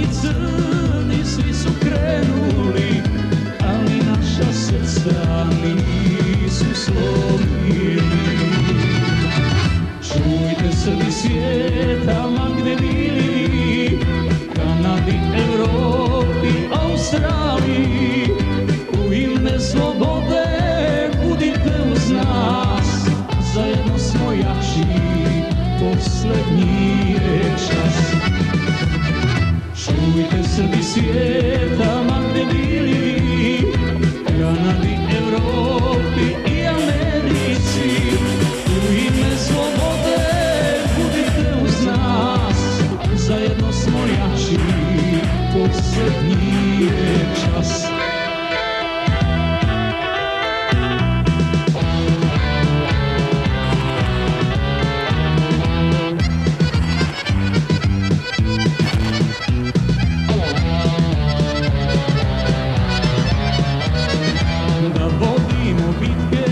mladi crni svi su krenuli, ali naša srca nisu slomili. Čujte Srbi svijeta, ma gde bili, Kanadi, Evropi, Australiji, u ime slobode budite uz nas, zajedno smo jači, poslednji je čas. Čujte Srbi svijeta, ma gde bili, Kanadi, Evropi i Americi, u ime slobode budite uz nas, zajedno smo jači, poslednji je čas. Da vodimo bitke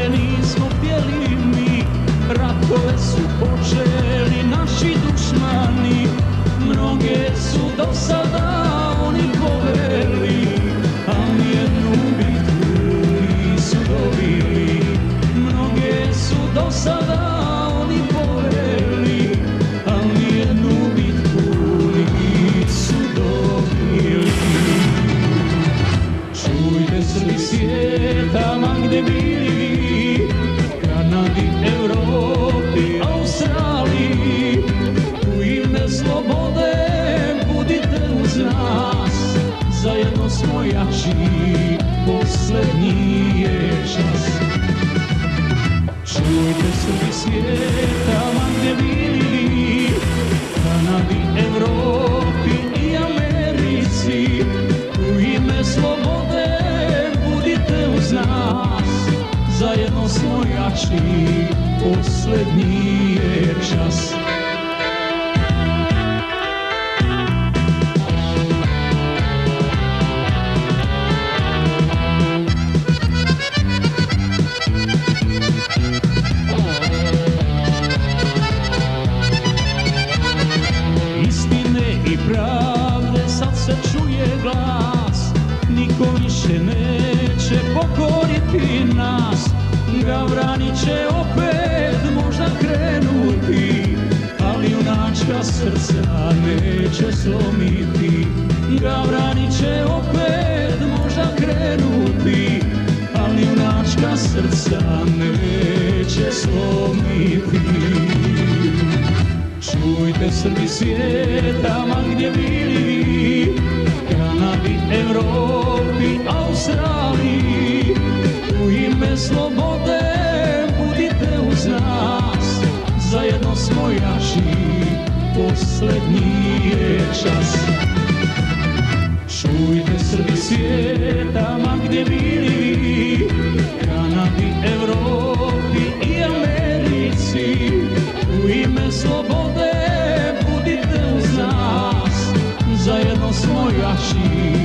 nismo htjeli mi, ratove su počeli naši dušmani, mnoge su do sada oni poveli, a nijednu bitku nisu dobili. Mnoge su do sada oni poveli, a nijednu bitku nisu dobili. Čujte Srbi svijeta, ma gde bili, Kanadi, Evropi, Australiji, u ime slobode budite uz nas, zajedno smo jači, poslednji je čas. Čujte Srbi svijeta, ma gde bili, Kanadi, Evropi i Americi, u ime slobode budite uz nas, zajedno smo jači, poslednji je čas. Istine i pravde sad se čuje glas, niko više neće pokoriti nas. Gavranit će opet možda krenuti, ali junačka srca neće slomiti. Gavranit će opet možda krenuti, ali junačka srca neće slomiti. Čujte Srbi svijeta, ma gdje bili, Kanadi, Evropi, Australiji, u ime slobode budite uz nas, zajedno smo jači, poslednji je čas. Čujte Srbi svijeta, ma gdje bili, Kanadi, Evropi i Americi, u ime slobode budite uz nas, zajedno smo jači,